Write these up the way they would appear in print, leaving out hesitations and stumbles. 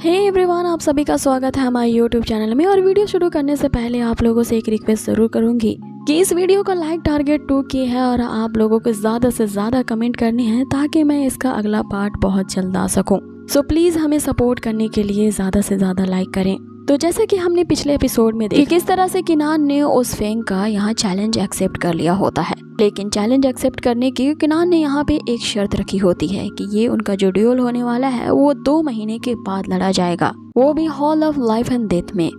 Hey everyone, आप सभी का स्वागत है हमारे यूट्यूब चैनल में। और वीडियो शुरू करने से पहले आप लोगों से एक रिक्वेस्ट जरूर करूंगी कि इस वीडियो का लाइक टारगेट 2K है और आप लोगों को ज़्यादा से ज़्यादा कमेंट करने हैं ताकि मैं इसका अगला पार्ट बहुत जल्द आ सकूं। सो प्लीज़ हमें सपोर्ट करने के लिए ज़्यादा से ज़्यादा लाइक करें। तो जैसे कि हमने पिछले एपिसोड में देखा किस तरह से किनान ने उस फेंग का यहाँ चैलेंज एक्सेप्ट कर लिया होता है, लेकिन चैलेंज एक्सेप्ट करने की किनान ने यहाँ पे एक शर्त रखी होती है कि ये उनका जो ड्यूल होने वाला है वो 2 महीने के बाद लड़ा जाएगा, वो भी hall of life and death में।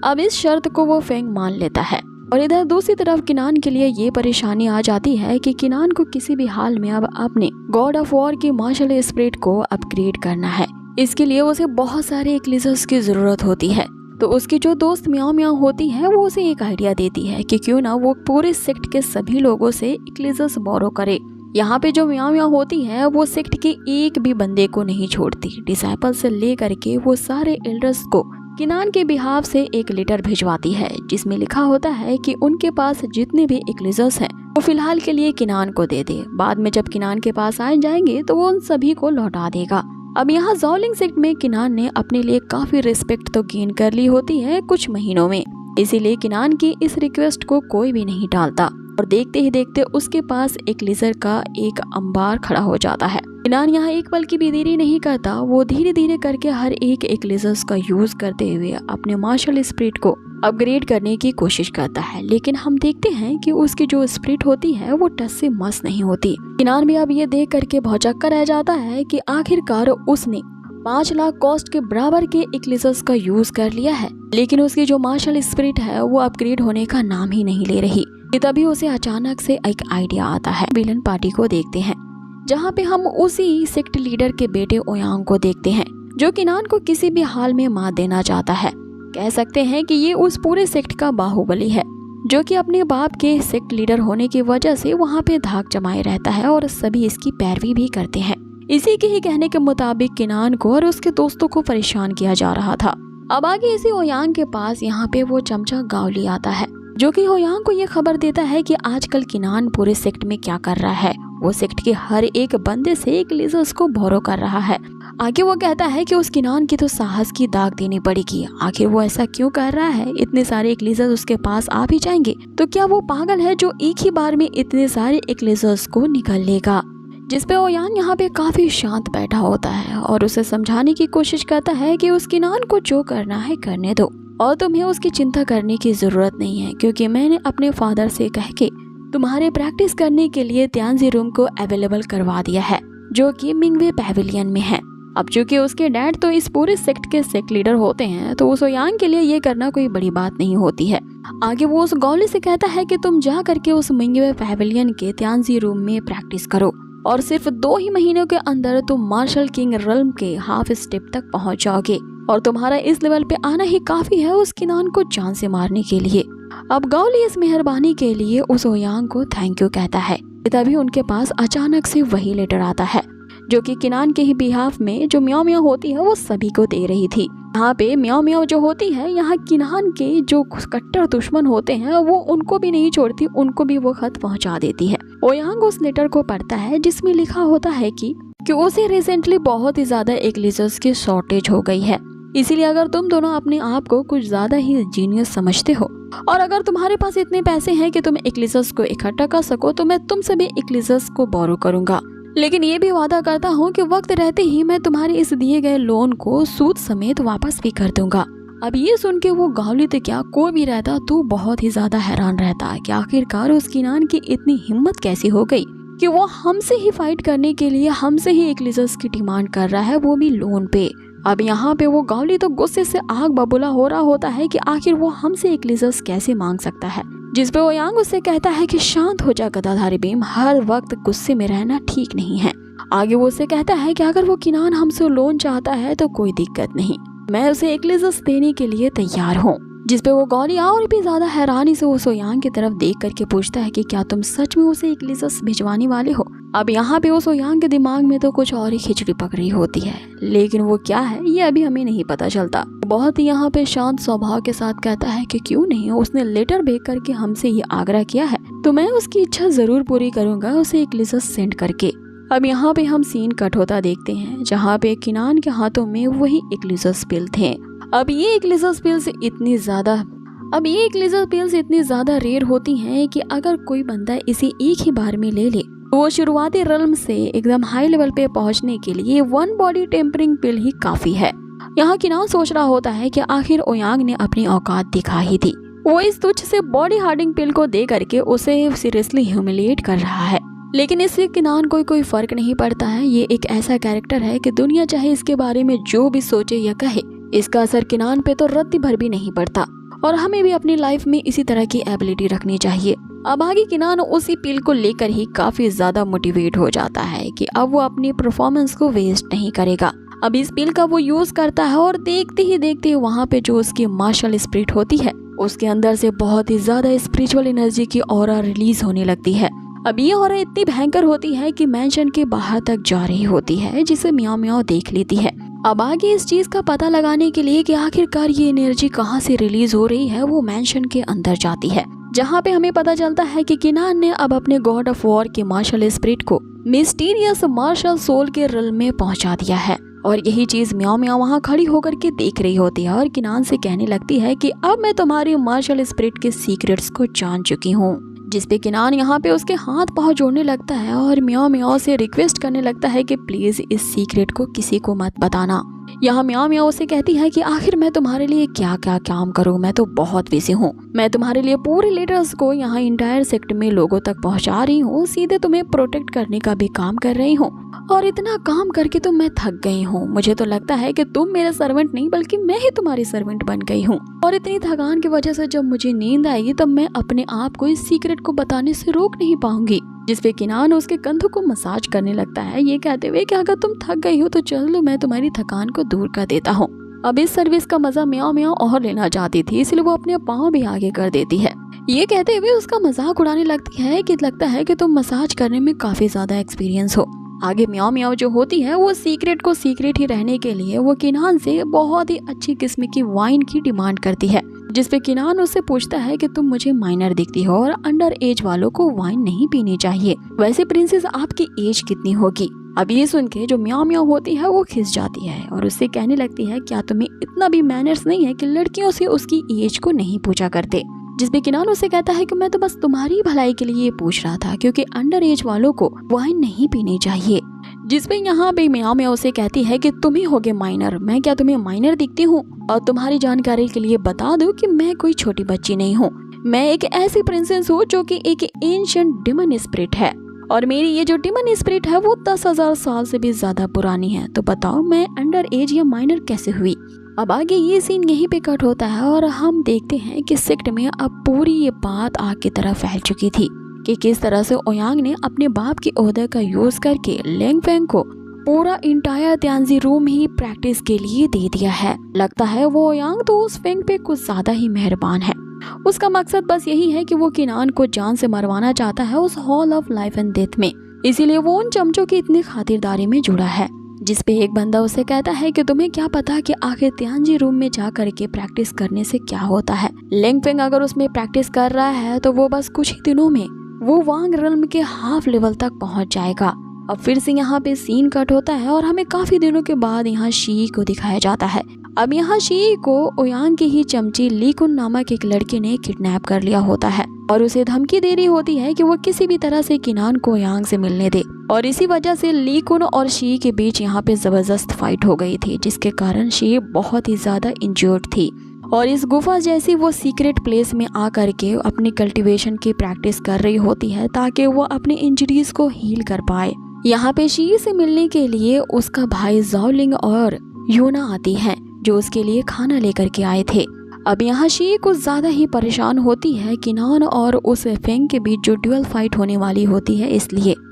अब इस शर्त को वो फेंग मान लेता है और इधर दूसरी तरफ किनान के लिए ये परेशानी आ जाती है कि किनान को किसी भी हाल में अब अपने गॉड ऑफ वॉर की मार्शल स्पिरिट को अपग्रेड करना है। इसके लिए उसे बहुत सारे इक्लिजर्स की जरूरत होती है। तो उसकी जो दोस्त म्याओ म्याओ होती है वो उसे एक आइडिया देती है कि क्यों ना वो पूरे सेक्ट के सभी लोगों से इक्लिजर्स बोरो करे। यहाँ पे जो म्याओ म्याओ होती है वो सेक्ट के एक भी बंदे को नहीं छोड़ती। डिसाइपल से लेकर के वो सारे एल्डर्स को किनान के बिहाफ से एक लेटर भिजवाती है जिसमें लिखा होता है कि उनके पास जितने भी इक्लिजर्स हैं वो फिलहाल के लिए किनान को दे दे, बाद में जब किनान के पास आ जाएंगे तो वो उन सभी को लौटा देगा। अब यहाँ ज़ाओलिंग सेक्ट में किनान ने अपने लिए काफी रिस्पेक्ट तो गेन कर ली होती है कुछ महीनों में, इसीलिए किनान की इस रिक्वेस्ट को कोई भी नहीं टालता और देखते ही देखते उसके पास एक लिजर का एक अंबार खड़ा हो जाता है। किनान यहाँ एक पल की भी देरी नहीं करता, वो धीरे धीरे करके हर एक लिजर्स का यूज करते हुए अपने मार्शल स्पिरिट को अपग्रेड करने की कोशिश करता है। लेकिन हम देखते हैं कि उसकी जो स्पिरिट होती है वो टस से मस नहीं होती। किनान भी अब ये देख करके भौचक्का रह जाता है कि आखिरकार उसने 5 लाख कॉस्ट के बराबर के इक्लिजर्स का यूज कर लिया है, लेकिन उसकी जो मार्शल स्पिरिट है वो अपग्रेड होने का नाम ही नहीं ले रही। तभी उसे अचानक से एक आइडिया आता है। विलन पार्टी को देखते हैं जहाँ पे हम उसी सेक्ट लीडर के बेटे ओयांग को देखते हैं जो किनान को किसी भी हाल में मात देना चाहता है। कह सकते हैं कि ये उस पूरे सेक्ट का बाहुबली है जो कि अपने बाप के सेक्ट लीडर होने की वजह से वहाँ पे धाक जमाए रहता है और सभी इसकी पैरवी भी करते हैं। इसी के ही कहने के मुताबिक किनान को और उसके दोस्तों को परेशान किया जा रहा था। अब आगे इसी ओयांग के पास यहाँ पे वो चमचा गावली आता है जो कि ओयांग को ये खबर देता है कि आजकल किनान पूरे सेक्ट में क्या कर रहा है। वो सेक्ट के हर एक बंदे से एक लिजर्स को बोरो कर रहा है। आगे वो कहता है कि उस किनान की तो साहस की दाग देनी पड़ेगी, आखिर वो ऐसा क्यों कर रहा है। इतने सारे इक्लिजर्स उसके पास आ भी जाएंगे तो क्या वो पागल है जो एक ही बार में इतने सारे इक्लिजर्स को निकल लेगा। जिसपे ओयांग यहाँ पे काफी शांत बैठा होता है और उसे समझाने की कोशिश करता है कि उस किनान को जो करना है करने दो और तुम्हें उसकी चिंता करने की जरूरत नहीं है, क्योंकि मैंने अपने फादर से कह के तुम्हारे प्रैक्टिस करने के लिए त्यांजी रूम को अवेलेबल करवा दिया है जो कि मिंगवे पैविलियन में है। अब चूंकि उसके डैड तो इस पूरे सेक्ट के सेक्ट लीडर होते हैं तो उस ओयांग के लिए ये करना कोई बड़ी बात नहीं होती है। आगे वो उस गौली से कहता है कि तुम जा करके उस मिंगवे पैविलियन के त्यांजी रूम में प्रैक्टिस करो और सिर्फ 2 ही महीनों के अंदर तुम मार्शल किंग रल्म के हाफ स्टेप तक पहुंच जाओगे और तुम्हारा इस लेवल पे आना ही काफी है उस किनान को जान से मारने के लिए। अब गावली इस मेहरबानी के लिए उस ओयांग को थैंक यू कहता है। तभी उनके पास अचानक से वही लेटर आता है जो कि किनान के ही बिहाफ में जो म्याओ म्याओ होती है वो सभी को दे रही थी। यहाँ पे म्याओ म्याओ जो होती है यहाँ किनान के जो कट्टर दुश्मन होते हैं वो उनको भी नहीं छोड़ती, उनको भी वो खत पहुँचा देती है। ओयांग उस लेटर को पढ़ता है जिसमें लिखा होता है कि उसे रिसेंटली बहुत ही ज्यादा इक्लिजर्स की शॉर्टेज हो गई है, इसीलिए अगर तुम दोनों अपने आप को कुछ ज्यादा ही जीनियस समझते हो और अगर तुम्हारे पास इतने पैसे हैं कि तुम इक्लिजर्स को इकट्ठा कर सको तो मैं तुमसे भी इक्लिजर्स को बोरो करूंगा, लेकिन ये भी वादा करता हूँ कि वक्त रहते ही मैं तुम्हारे इस दिए गए लोन को सूद समेत वापस भी कर दूंगा। अब ये सुन के वो गावली तो क्या कोई भी रहता तो बहुत ही ज्यादा हैरान रहता कि आखिरकार उस किनान की इतनी हिम्मत कैसी हो गई कि वो हमसे ही फाइट करने के लिए हमसे ही इक्लिजर्स की डिमांड कर रहा है, वो भी लोन पे। अब यहाँ पे वो गावली तो गुस्से से आग बबूला हो रहा होता है कि आखिर वो हमसे इक्लिजर्स कैसे मांग सकता है। जिस पे ओयांग उससे कहता है कि शांत हो जा गदाधारी भीम, हर वक्त गुस्से में रहना ठीक नहीं है। आगे वो उससे कहता है कि अगर वो किनान हमसे लोन चाहता है तो कोई दिक्कत नहीं, मैं उसे इक्लिजर्स देने के लिए तैयार हूँ। जिस पे वो गौली और भी ज्यादा हैरानी से उस ओयांग की तरफ देख करके पूछता है कि क्या तुम सच में उसे इक्लिजर्स भिजवाने वाले हो। अब यहाँ पे उस ओयांग के दिमाग में तो कुछ और ही खिचड़ी पक रही होती है, लेकिन वो क्या है ये अभी हमें नहीं पता चलता। बहुत ही यहाँ पे शांत स्वभाव के साथ कहता है कि क्यों नहीं, उसने लेटर भेज करके हमसे ये आग्रह किया है तो मैं उसकी इच्छा जरूर पूरी करूंगा उसे इक्लिजर्स सेंड करके। अब यहाँ पे हम सीन कट होता देखते हैं जहाँ पे किनान के हाथों में वही इक्लिजस पिल थे। अब ये इक्लिजस पिल्स इतनी ज्यादा रेयर होती हैं कि अगर कोई बंदा इसे एक ही बार में ले ले तो वो शुरुआती रल्म से एकदम हाई लेवल पे पहुंचने के लिए 1 बॉडी टेम्परिंग पिल ही काफी है। यहाँ किनान सोच रहा होता है कि आखिर ओयांग ने अपनी औकात दिखा ही दी। वो इस तुच्छ से बॉडी हार्डिंग पिल को दे करके उसे सीरियसली ह्यूमिलिएट कर रहा है, लेकिन इससे किनान को कोई फर्क नहीं पड़ता है। ये एक ऐसा कैरेक्टर है कि दुनिया चाहे इसके बारे में जो भी सोचे या कहे, इसका असर किनान पे तो रत्ती भर भी नहीं पड़ता। और हमें भी अपनी लाइफ में इसी तरह की एबिलिटी रखनी चाहिए। अब आगे किनान उसी पिल को लेकर ही काफी ज्यादा मोटिवेट हो जाता है कि अब वो अपनी परफॉर्मेंस को वेस्ट नहीं करेगा। अब इस पिल का वो यूज करता है और देखते ही देखते वहाँ पे जो उसकी मार्शल स्पिरिट होती है उसके अंदर से बहुत ही ज्यादा स्पिरिचुअल एनर्जी की ऑरा रिलीज होने लगती है। अब ये ऑरा इतनी भयंकर होती है कि मेंशन के बाहर तक जा रही होती है, जिसे म्याओ म्याओ देख लेती है। अब आगे इस चीज का पता लगाने के लिए कि आखिरकार ये एनर्जी कहाँ से रिलीज हो रही है, वो मेंशन के अंदर जाती है, जहाँ पे हमें पता चलता है कि किनान ने अब अपने गॉड ऑफ वॉर के मार्शल स्पिरिट को मिस्टीरियस मार्शल सोल के रल में पहुंचा दिया है। और यही चीज म्याओ म्याओ वहाँ खड़ी होकर के देख रही होती है और किनान से कहने लगती है कि अब मैं तुम्हारी मार्शल स्पिरिट के सीक्रेट्स को जान चुकी हूँ। जिसपे किनान यहाँ पे उसके हाथ पाँव जोड़ने लगता है और म्याओ म्याओ से रिक्वेस्ट करने लगता है कि प्लीज इस सीक्रेट को किसी को मत बताना। यहाँ म्याओ म्याओ उसे कहती है कि आखिर मैं तुम्हारे लिए क्या क्या काम करूँ, मैं तो बहुत बिजी हूँ। मैं तुम्हारे लिए पूरे लेटर्स को यहाँ इंटायर सेक्टर में लोगों तक पहुँचा रही हूँ, सीधे तुम्हें प्रोटेक्ट करने का भी काम कर रही हूँ, और इतना काम करके तो मैं थक गई हूँ। मुझे तो लगता है कि तुम मेरे सर्वेंट नहीं बल्कि मैं ही तुम्हारी सर्वेंट बन गई हूँ। और इतनी थकान की वजह से जब मुझे नींद आएगी तब मैं अपने आप को इस सीक्रेट को बताने से रोक नहीं पाऊंगी। जिसपे किनान उसके कंधों को मसाज करने लगता है, ये कहते हुए कि अगर तुम थक गई हो तो चलो मैं तुम्हारी थकान को दूर कर देता हूँ। अब इस सर्विस का मजा म्याओ म्याओ और लेना चाहती थी, इसलिए वो अपने पाँव भी आगे कर देती है। ये कहते हुए उसका मजाक उड़ाने लगती है कि लगता है कि तुम मसाज करने में काफी ज्यादा एक्सपीरियंस हो। आगे म्याओ म्याओ जो होती है वो सीक्रेट को सीक्रेट ही रहने के लिए वो किनान से बहुत ही अच्छी किस्म की वाइन की डिमांड करती है, जिसपे किनान उससे पूछता है कि तुम मुझे माइनर दिखती हो और अंडर एज वालों को वाइन नहीं पीनी चाहिए, वैसे प्रिंसेस आपकी एज कितनी होगी। अब ये सुन के जो म्याओ म्याओ होती है वो खिस जाती है और उससे कहने लगती है क्या तुम्हें इतना भी मैनर्स नहीं है कि लड़कियों से उसकी एज को नहीं पूछा करते। जिसपे किनान उसे कहता है कि मैं तो बस तुम्हारी भलाई के लिए पूछ रहा था क्योंकि अंडर एज वालों को वाइन नहीं पीनी चाहिए। जिसपे यहाँ पे म्याओ म्याओ उसे कहती है कि तुम ही होगे माइनर, मैं क्या तुम्हें माइनर दिखती हूँ। और तुम्हारी जानकारी के लिए बता दूं कि मैं कोई छोटी बच्ची नहीं हूँ, मैं एक ऐसी प्रिंसेस हूँ जो कि एक एंशिएंट डिमन स्पिरिट है, और मेरी ये जो डिमन स्पिरिट है वो 10,000 साल से भी ज्यादा पुरानी है। तो बताओ मैं अंडर एज या माइनर कैसे हुई। अब आगे ये सीन यहीं पे कट होता है और हम देखते हैं कि सेक्ट में अब पूरी ये बात आग की तरह फैल चुकी थी कि किस तरह से ओयांग ने अपने बाप के ओहदे का यूज करके लेंगफेंग को पूरा इंटायर त्यांजी रूम ही प्रैक्टिस के लिए दे दिया है। लगता है वो ओयांग तो उस फेंग पे कुछ ज्यादा ही मेहरबान है। उसका मकसद बस यही है कि वो किनान को जान से मरवाना चाहता है उस hall of life and death में, इसीलिए वो उन चमचों की इतनी खातिरदारी में जुड़ा है। जिसपे एक बंदा उसे कहता है कि तुम्हें क्या पता कि आखिर त्यांजी रूम में जा करके प्रैक्टिस करने से क्या होता है। लेंगफेंग अगर उसमें प्रैक्टिस कर रहा है तो वो बस कुछ ही दिनों में वो वांग रल्म के हाफ लेवल तक पहुंच जाएगा। अब फिर से यहाँ पे सीन कट होता है और हमें काफी दिनों के बाद यहाँ शी को दिखाया जाता है। अब यहाँ शी को ओयांग की ही चमची ली कुन नामक एक लड़के ने किडनैप कर लिया होता है और उसे धमकी दे रही होती है कि वो किसी भी तरह से किनान को ओयांग से मिलने दे। और इसी वजह से ली कुन और शी के बीच यहाँ पे जबरदस्त फाइट हो गई थी, जिसके कारण शी बहुत ही ज्यादा इंजर्ड थी और इस गुफा जैसी वो सीक्रेट प्लेस में आकर के अपनी कल्टीवेशन की प्रैक्टिस कर रही होती है ताकि वो अपने इंजरीज को हील कर पाए। यहाँ पे शी से मिलने के लिए उसका भाई ज़ाओलिंग और यूना आती है जो उसके लिए खाना लेकर के आए थे। अब यहाँ शी कुछ ज्यादा ही परेशान होती है किनान और उस फेंग के बीच जो ड्यूअल फाइट होने वाली होती है,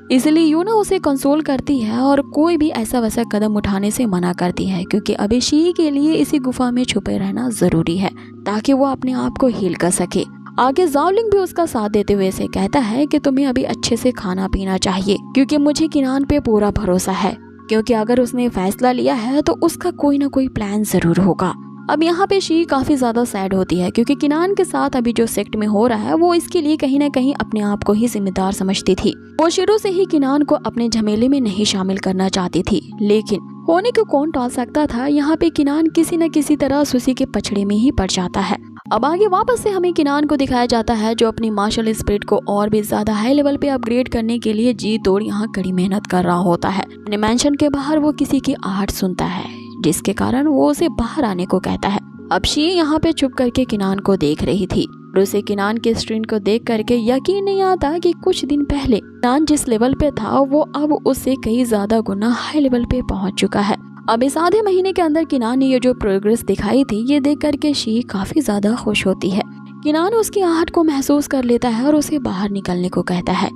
इसलिए यूना उसे कंसोल करती है और कोई भी ऐसा वैसा कदम उठाने से मना करती है क्योंकि अभी शी के लिए इसी गुफा में छुपे रहना जरूरी है ताकि वो अपने आप को हील कर सके। आगे ज़ाओलिंग भी उसका साथ देते हुए से कहता है कि तुम्हें अभी अच्छे से खाना पीना चाहिए क्योंकि मुझे किनान पे पूरा भरोसा है, क्योंकि अगर उसने फैसला लिया है तो उसका कोई ना कोई प्लान जरूर होगा। अब यहाँ पे शी काफी ज्यादा सैड होती है क्योंकि किनान के साथ अभी जो सेक्ट में हो रहा है वो इसके लिए कहीं ना कहीं अपने आप को ही जिम्मेदार समझती थी। वो शुरू से ही किनान को अपने झमेले में नहीं शामिल करना चाहती थी, लेकिन होने को कौन टाल सकता था। यहाँ पे किनान किसी न किसी तरह सुसी के पछड़े में ही पड़ जाता है। अब आगे वापस से हमें किनान को दिखाया जाता है जो अपनी मार्शल स्पिरिट को और भी ज्यादा हाई लेवल पे अपग्रेड करने के लिए जी तोड़ यहाँ कड़ी मेहनत कर रहा होता है। अपने मेंशन के बाहर वो किसी की आहट सुनता है, जिसके कारण वो उसे बाहर आने को कहता है। अब शी यहाँ पे चुप करके किनान को देख रही थी और उसे किनान के स्ट्रेन को देख करके यकीन नहीं आता कि कुछ दिन पहले किनान जिस लेवल पे था वो अब उससे कई ज्यादा गुना हाई लेवल पे पहुंच चुका है। अब इस आधे महीने के अंदर किनान ने ये जो प्रोग्रेस दिखाई थी ये देख करके शी काफी ज्यादा खुश होती है। किनान उसकी आहट को महसूस कर लेता है और उसे बाहर निकलने को कहता है।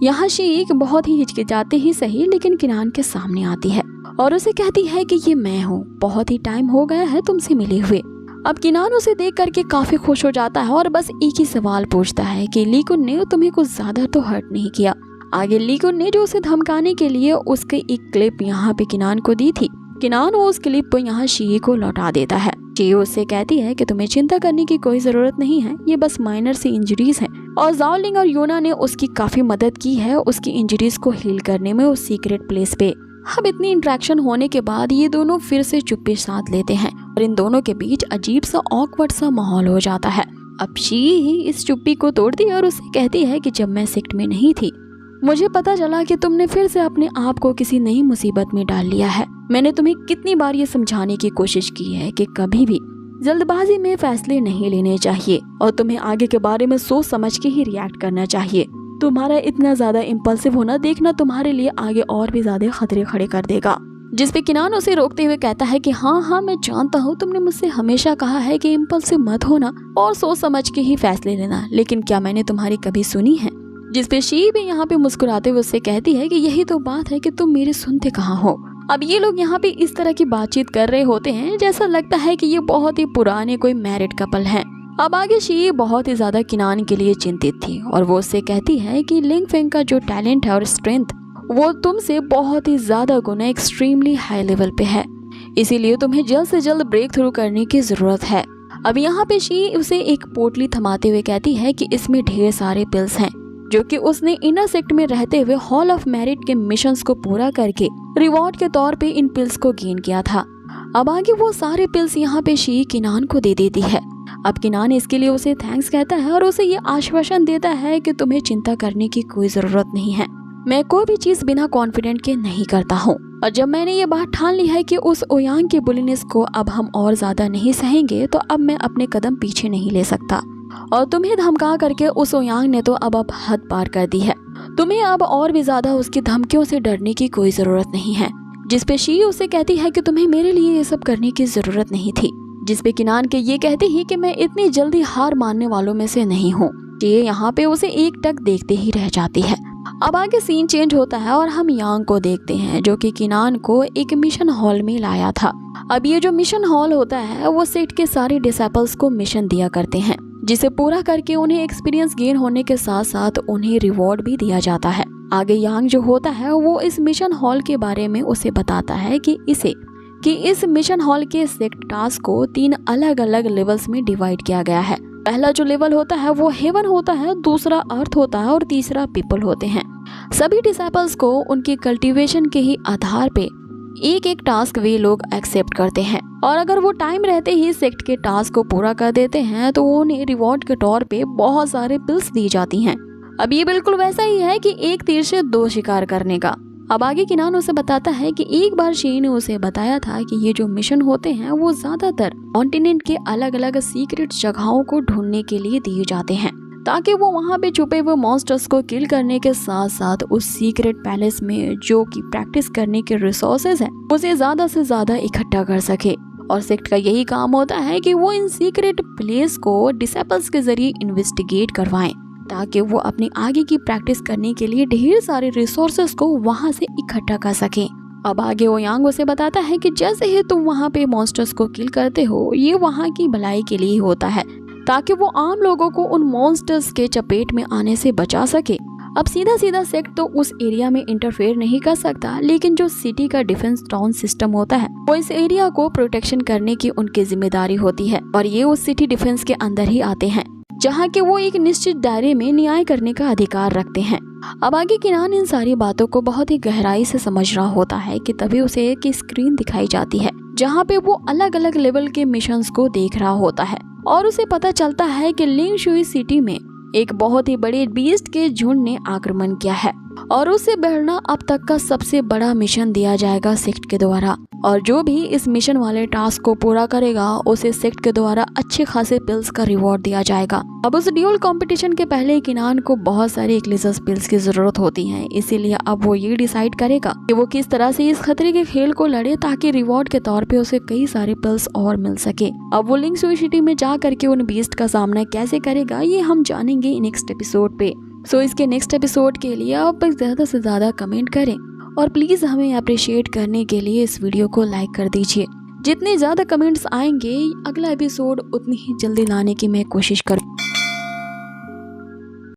यहाँ शी बहुत ही हिचकिचाते ही सही लेकिन किनान के सामने आती है और उसे कहती है कि ये मैं हूँ, बहुत ही टाइम हो गया है तुमसे मिले हुए। अब किनान उसे देख करके काफी खुश हो जाता है और बस एक ही सवाल पूछता है कि ली कुन ने तुम्हें कुछ ज्यादा तो हर्ट नहीं किया। आगे ली कुन ने जो उसे धमकाने के लिए उसके एक क्लिप यहाँ पे किनान को दी थी, किनान वो उस क्लिप को यहाँ शी को लौटा देता है। शी उससे कहती है कि तुम्हें चिंता करने की कोई जरूरत नहीं है, ये बस माइनर सी इंजरीज हैं और जाओलिंग और योना ने उसकी काफी मदद की है उसकी इंजरीज को हील करने में उस सीक्रेट प्लेस पे। अब इतनी इंटरेक्शन होने के बाद ये दोनों फिर से चुप्पी साध लेते हैं और इन दोनों के बीच अजीब सा ऑकवर्ड सा माहौल हो जाता है। अब शी ही इस चुप्पी को तोड़ती है और उसे कहती है कि जब मैं सेक्ट में नहीं थी मुझे पता चला कि तुमने फिर से अपने आप को किसी नई मुसीबत में डाल लिया है। मैंने तुम्हें कितनी बार ये समझाने की कोशिश की है कि कभी भी जल्दबाजी में फैसले नहीं लेने चाहिए और तुम्हें आगे के बारे में सोच समझ के ही रिएक्ट करना चाहिए। तुम्हारा इतना ज्यादा इम्पल्सिव होना देखना तुम्हारे लिए आगे और भी ज्यादा खतरे खड़े कर देगा। जिस पे किनान उसे रोकते हुए कहता है कि हाँ मैं जानता हूँ तुमने मुझसे हमेशा कहा है कि इम्पल्सिव मत होना और सोच समझ के ही फैसले लेना, लेकिन क्या मैंने तुम्हारी कभी सुनी है। जिस पे शी भी यहाँ पे मुस्कुराते हुए उससे कहती है कि यही तो बात है कि तुम मेरे सुनते कहाँ हो। अब ये लोग यहाँ पे इस तरह की बातचीत कर रहे होते हैं जैसा लगता है कि ये बहुत ही पुराने कोई मैरिड कपल हैं। अब आगे शी बहुत ही ज्यादा किनान के लिए चिंतित थी और वो उससे कहती है कि लिंग फेंग का जो टैलेंट है और स्ट्रेंथ वो तुमसे बहुत ही ज्यादा गुना एक्सट्रीमली हाई लेवल पे है, इसीलिए तुम्हें जल्द से जल्द ब्रेक थ्रू करने की जरूरत है। अब यहाँ पे शी उसे एक पोटली थमाते हुए कहती है कि इसमें ढेर सारे पिल्स हैं जो कि उसने इनर सेक्ट में रहते हुए हॉल ऑफ मेरिट के मिशंस को पूरा करके रिवॉर्ड के तौर पे इन पिल्स को गेन किया था। अब आगे वो सारे पिल्स यहाँ पे शी किनान को दे देती है। अब किनान इसके लिए उसे थैंक्स कहता है और उसे ये आश्वासन देता है कि तुम्हें चिंता करने की कोई जरूरत नहीं है, मैं कोई भी चीज बिना कॉन्फिडेंट के नहीं करता हूँ और जब मैंने ये बात ठान ली है कि उस ओयांग की बुलिनेस को अब हम और ज्यादा नहीं सहेंगे तो अब मैं अपने कदम पीछे नहीं ले सकता और तुम्हें धमका करके उस ओयांग ने तो अब हद पार कर दी है। तुम्हें अब और भी ज्यादा उसकी धमकियों से डरने की कोई जरूरत नहीं है। जिस पे शी उसे कहती है कि तुम्हें मेरे लिए ये सब करने की जरूरत नहीं थी। जिस पे किनान के ये कहती ही कि मैं इतनी जल्दी हार मानने वालों में से नहीं हूँ। ये यहाँ पे उसे एक टक देखते ही रह जाती है। अब आगे सीन चेंज होता है और हम यांग को देखते हैं जो कि किनान को एक मिशन हॉल में लाया था। अब ये जो मिशन हॉल होता है वो सेक्ट के सारे डिसेपल्स को मिशन दिया करते हैं जिसे पूरा करके उन्हें एक्सपीरियंस गेन होने के साथ साथ उन्हें रिवॉर्ड भी दिया जाता है। आगे यांग जो होता है वो इस मिशन हॉल के बारे में उसे बताता है कि इस मिशन हॉल के सेक्ट टास्क को 3 अलग अलग लेवल्स में डिवाइड किया गया है। पहला जो लेवल होता है वो हेवन होता है, दूसरा अर्थ होता है और तीसरा पीपल होते हैं। सभी डिसेपल्स को उनकी कल्टीवेशन के ही आधार पे एक एक टास्क वे लोग एक्सेप्ट करते हैं और अगर वो टाइम रहते ही सेक्ट के टास्क को पूरा कर देते हैं तो उन्हें रिवॉर्ड के तौर पे बहुत सारे पिल्स दी जाती हैं। अब ये बिल्कुल वैसा ही है कि एक तीर से 2 शिकार करने का। अब आगे किनान उसे बताता है कि एक बार शी ने उसे बताया था कि ये जो मिशन होते हैं वो ज्यादातर कॉन्टिनेंट के अलग अलग सीक्रेट जगहों को ढूंढने के लिए दिए जाते हैं ताकि वो वहाँ पे छुपे हुए मॉन्स्टर्स को किल करने के साथ साथ उस सीक्रेट पैलेस में जो कि प्रैक्टिस करने के रिसोर्सेज हैं उसे ज्यादा से ज्यादा इकट्ठा कर सके। और सेक्ट का यही काम होता है कि वो इन सीक्रेट प्लेस को डिसेपल्स के जरिए इन्वेस्टिगेट करवाएं ताकि वो अपनी आगे की प्रैक्टिस करने के लिए ढेर सारे रिसोर्सेज को वहाँ से इकट्ठा कर सकें। अब आगे वो यांग उसे बताता है कि जैसे ही तुम वहाँ पे मॉन्स्टर्स को किल करते हो ये वहाँ की भलाई के लिए होता है ताकि वो आम लोगों को उन मॉन्स्टर्स के चपेट में आने से बचा सके। अब सीधा सीधा सेक्ट तो उस एरिया में इंटरफेयर नहीं कर सकता, लेकिन जो सिटी का डिफेंस टाउन सिस्टम होता है वो इस एरिया को प्रोटेक्शन करने की उनकी जिम्मेदारी होती है और ये उस सिटी डिफेंस के अंदर ही आते हैं, जहाँ के वो एक निश्चित दायरे में न्याय करने का अधिकार रखते हैं। अब आगे किनान इन सारी बातों को बहुत ही गहराई से समझ रहा होता है कि तभी उसे एक स्क्रीन दिखाई जाती है जहाँ पे वो अलग अलग लेवल के मिशंस को देख रहा होता है और उसे पता चलता है कि लिंग शुई सिटी में एक बहुत ही बड़े बीस्ट के झुंड ने आक्रमण किया है और उसे बढ़ना अब तक का सबसे बड़ा मिशन दिया जाएगा सेक्ट के द्वारा, और जो भी इस मिशन वाले टास्क को पूरा करेगा उसे सेक्ट के द्वारा अच्छे खासे पिल्स का रिवॉर्ड दिया जाएगा। अब उस ड्यूल कंपटीशन के पहले किनान को बहुत सारे एक्लिजस पिल्स की जरूरत होती है, इसीलिए अब वो ये डिसाइड करेगा कि वो किस तरह से इस खतरे के खेल को लड़े ताकि रिवॉर्ड के तौर पे उसे कई सारे पिल्स और मिल सके। अब वो लिंग शुई सिटी में जा करके उन बीस्ट का सामना कैसे करेगा ये हम जानेंगे नेक्स्ट एपिसोड पे। सो इसके नेक्स्ट एपिसोड के लिए आप ज़्यादा से ज़्यादा कमेंट करें और प्लीज़ हमें अप्रिशिएट करने के लिए इस वीडियो को लाइक कर दीजिए। जितने ज़्यादा कमेंट्स आएंगे अगला एपिसोड उतनी ही जल्दी लाने की मैं कोशिश करूँ।